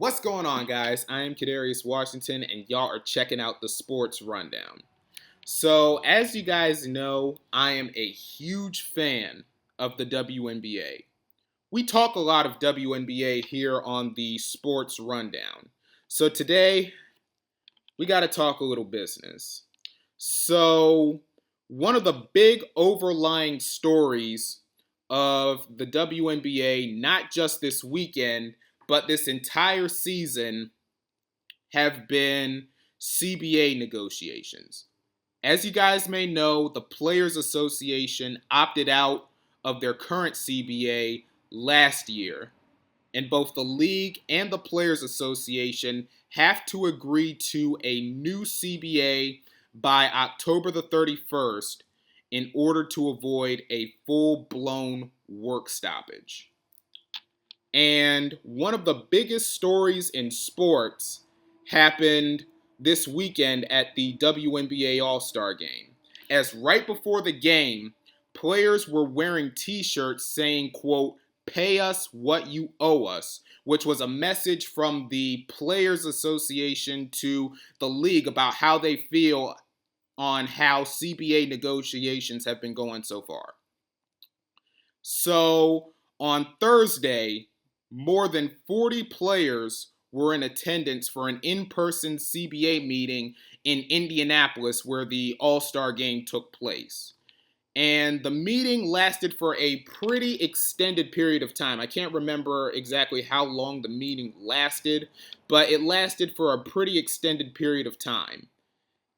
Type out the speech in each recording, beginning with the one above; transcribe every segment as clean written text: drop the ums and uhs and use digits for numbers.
What's going on, guys? I am Kadarius Washington, and y'all are checking out the Sports Rundown. So, as you guys know, I am a huge fan of the WNBA. We talk a lot of WNBA here on the Sports Rundown. So, today, we got to talk a little business. So, one of the big overlying stories of the WNBA, not just this weekend, but this entire season, have been CBA negotiations. As you guys may know, the Players Association opted out of their current CBA last year, and both the league and the Players Association have to agree to a new CBA by October the 31st in order to avoid a full-blown work stoppage. And one of the biggest stories in sports happened this weekend at the WNBA All-Star Game. As right before the game, players were wearing t-shirts saying, quote, "Pay us what you owe us," which was a message from the Players Association to the league about how they feel on how CBA negotiations have been going so far. So on Thursday, more than 40 players were in attendance for an in-person CBA meeting in Indianapolis where the All-Star Game took place. And the meeting lasted for a pretty extended period of time. I can't remember exactly how long the meeting lasted, but it lasted for a pretty extended period of time.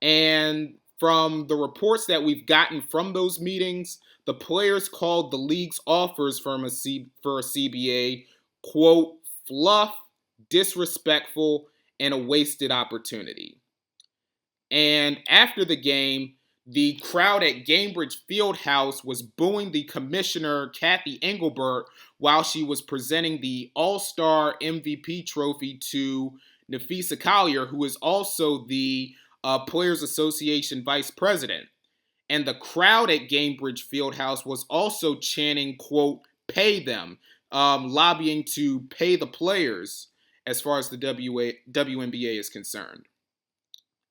And from the reports that we've gotten from those meetings, the players called the league's offers for a CBA, quote, "fluff, disrespectful, and a wasted opportunity." And after the game, the crowd at Gainbridge Fieldhouse was booing the commissioner, Kathy Engelbert, while she was presenting the All-Star MVP trophy to Nafisa Collier, who is also the Players Association vice president. And the crowd at Gainbridge Fieldhouse was also chanting, quote, "pay them," lobbying to pay the players as far as the WNBA is concerned.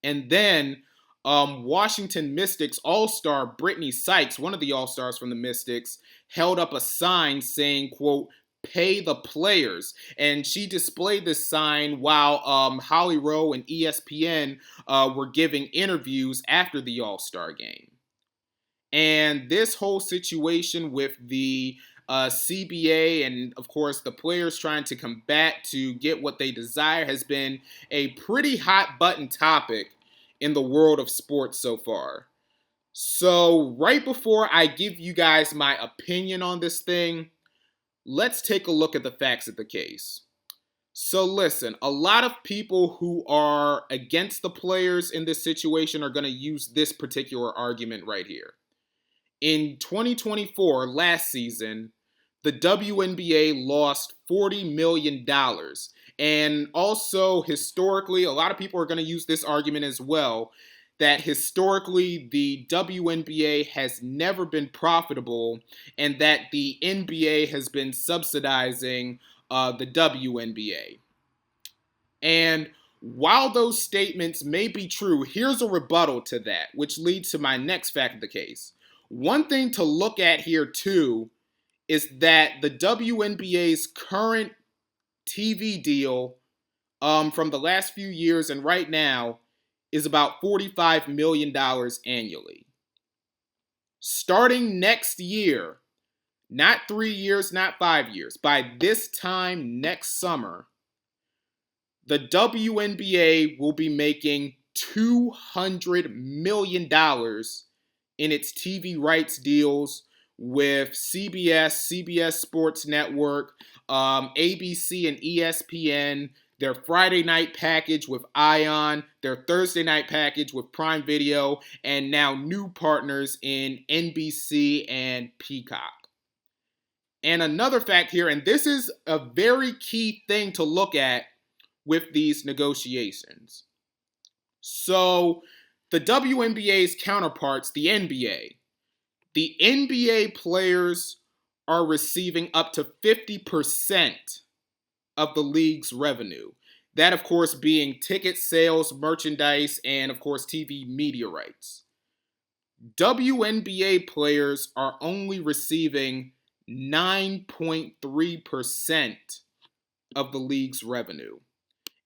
And then Washington Mystics All-Star Brittany Sykes, one of the All-Stars from the Mystics, held up a sign saying, quote, "pay the players." And she displayed this sign while Holly Rowe and ESPN were giving interviews after the All-Star Game. And this whole situation with the CBA and, of course, the players trying to combat to get what they desire has been a pretty hot button topic in the world of sports so far. So right before I give you guys my opinion on this thing, let's take a look at the facts of the case. So listen, a lot of people who are against the players in this situation are going to use this particular argument right here. In 2024, last season, the WNBA lost $40 million. And also, historically, a lot of people are going to use this argument as well, that historically the WNBA has never been profitable and that the NBA has been subsidizing the WNBA. And while those statements may be true, here's a rebuttal to that, which leads to my next fact of the case. One thing to look at here, too, is that the WNBA's current TV deal from the last few years and right now is about $45 million annually. Starting next year, not 3 years, not 5 years, by this time next summer, the WNBA will be making $200 million in its TV rights deals with CBS, CBS Sports Network, ABC and ESPN, their Friday night package with ION, their Thursday night package with Prime Video, and now new partners in NBC and Peacock. And another fact here, and this is a very key thing to look at with these negotiations. So the WNBA's counterparts, the NBA players are receiving up to 50% of the league's revenue. That, of course, being ticket sales, merchandise, and, of course, TV media rights. WNBA players are only receiving 9.3% of the league's revenue.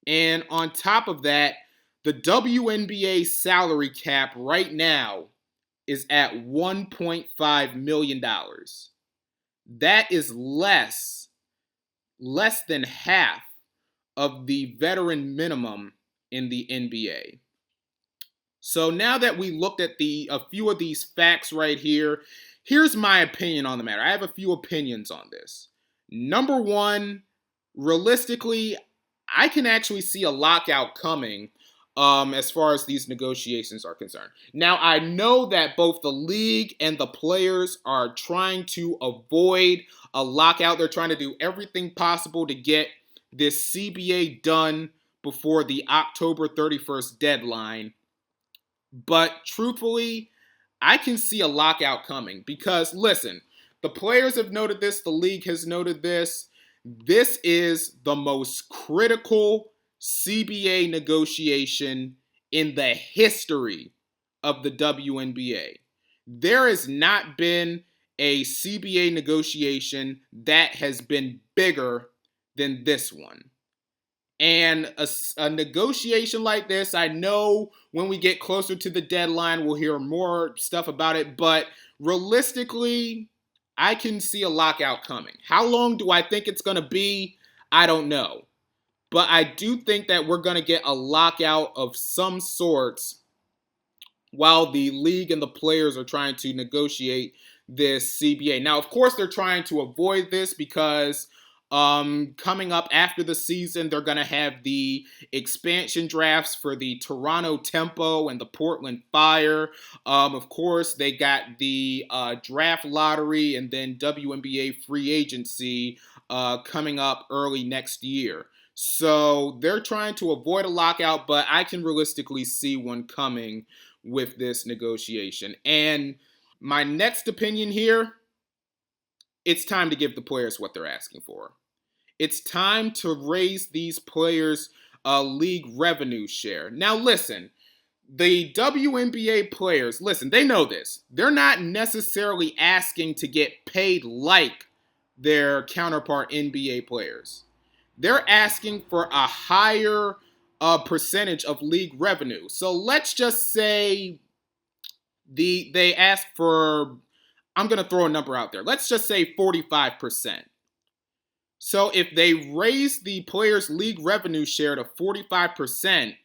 And on top of that, the WNBA salary cap right now is at $1.5 million. That is less than half of the veteran minimum in the NBA. So now that we looked at a few of these facts right here, here's my opinion on the matter. I have a few opinions on this. Number one, realistically, I can actually see a lockout coming as far as these negotiations are concerned. Now, I know that both the league and the players are trying to avoid a lockout. They're trying to do everything possible to get this CBA done before the October 31st deadline. But truthfully, I can see a lockout coming because, listen, the players have noted this, the league has noted this. This is the most critical CBA negotiation in the history of the WNBA. There has not been a CBA negotiation that has been bigger than this one. And a negotiation like this, I know when we get closer to the deadline, we'll hear more stuff about it. But realistically, I can see a lockout coming. How long do I think it's going to be? I don't know. But I do think that we're going to get a lockout of some sorts while the league and the players are trying to negotiate this CBA. Now, of course, they're trying to avoid this because coming up after the season, they're going to have the expansion drafts for the Toronto Tempo and the Portland Fire. Of course, they got the draft lottery and then WNBA free agency coming up early next year. So they're trying to avoid a lockout, but I can realistically see one coming with this negotiation. And my next opinion here, it's time to give the players what they're asking for. It's time to raise these players' league revenue share. Now, listen, the WNBA players, listen, they know this. They're not necessarily asking to get paid like their counterpart NBA players. They're asking for a higher percentage of league revenue. So let's just say they ask for, I'm going to throw a number out there. Let's just say 45%. So if they raise the players' league revenue share to 45%,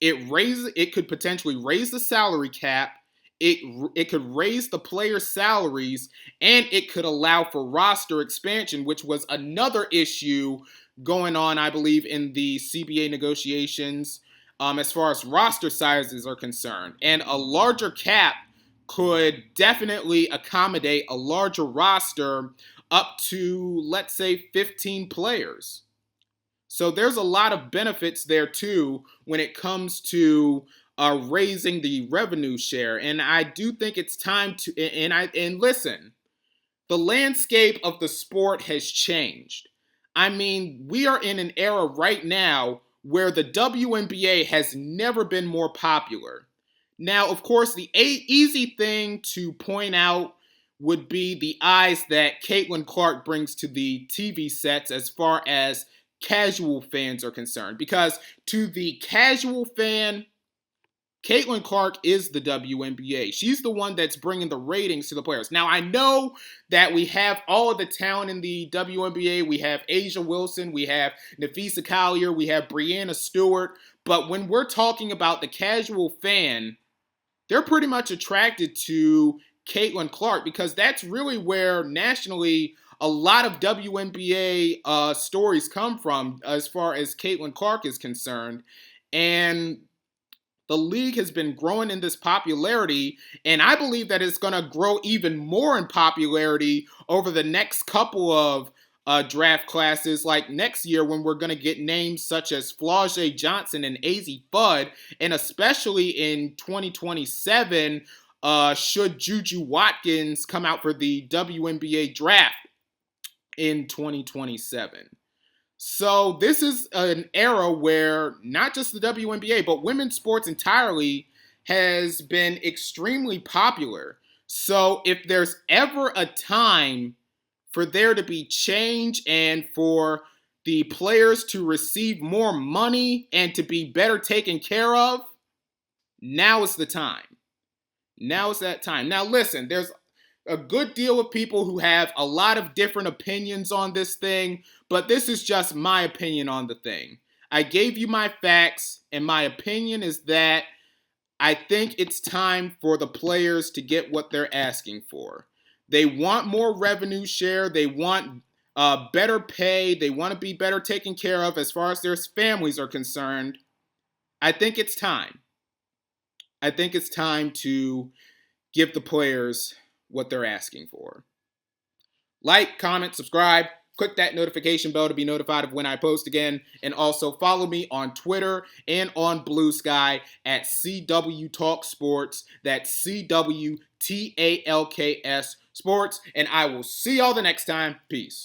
it could potentially raise the salary cap, it could raise the players' salaries, and it could allow for roster expansion, which was another issue going on, I believe, in the CBA negotiations as far as roster sizes are concerned. And a larger cap could definitely accommodate a larger roster up to, let's say, 15 players. So there's a lot of benefits there, too, when it comes to raising the revenue share. And I do think it's time to, and listen, the landscape of the sport has changed. I mean, we are in an era right now where the WNBA has never been more popular. Now, of course, the easy thing to point out would be the eyes that Caitlin Clark brings to the TV sets as far as casual fans are concerned. Because to the casual fan, Caitlin Clark is the WNBA. She's the one that's bringing the ratings to the players. Now, I know that we have all of the talent in the WNBA. We have Asia Wilson, we have Nafisa Collier, we have Breanna Stewart. But when we're talking about the casual fan, they're pretty much attracted to Caitlin Clark because that's really where nationally a lot of WNBA stories come from as far as Caitlin Clark is concerned. And the league has been growing in this popularity, and I believe that it's going to grow even more in popularity over the next couple of draft classes, like next year when we're going to get names such as Flau'jae Johnson and Azzi Fudd, and especially in 2027, should Juju Watkins come out for the WNBA draft in 2027. So this is an era where not just the WNBA, but women's sports entirely has been extremely popular. So if there's ever a time for there to be change and for the players to receive more money and to be better taken care of, now is the time. Now is that time. Now listen, there's a good deal of people who have a lot of different opinions on this thing, but this is just my opinion on the thing. I gave you my facts, and my opinion is that I think it's time for the players to get what they're asking for. They want more revenue share. They want better pay. They want to be better taken care of as far as their families are concerned. I think it's time. I think it's time to give the players what they're asking for. Like, comment, subscribe, click that notification bell to be notified of when I post again, and also follow me on Twitter and on Blue Sky at CW Talk Sports. That's CWTALKS Sports, and I will see y'all the next time. Peace.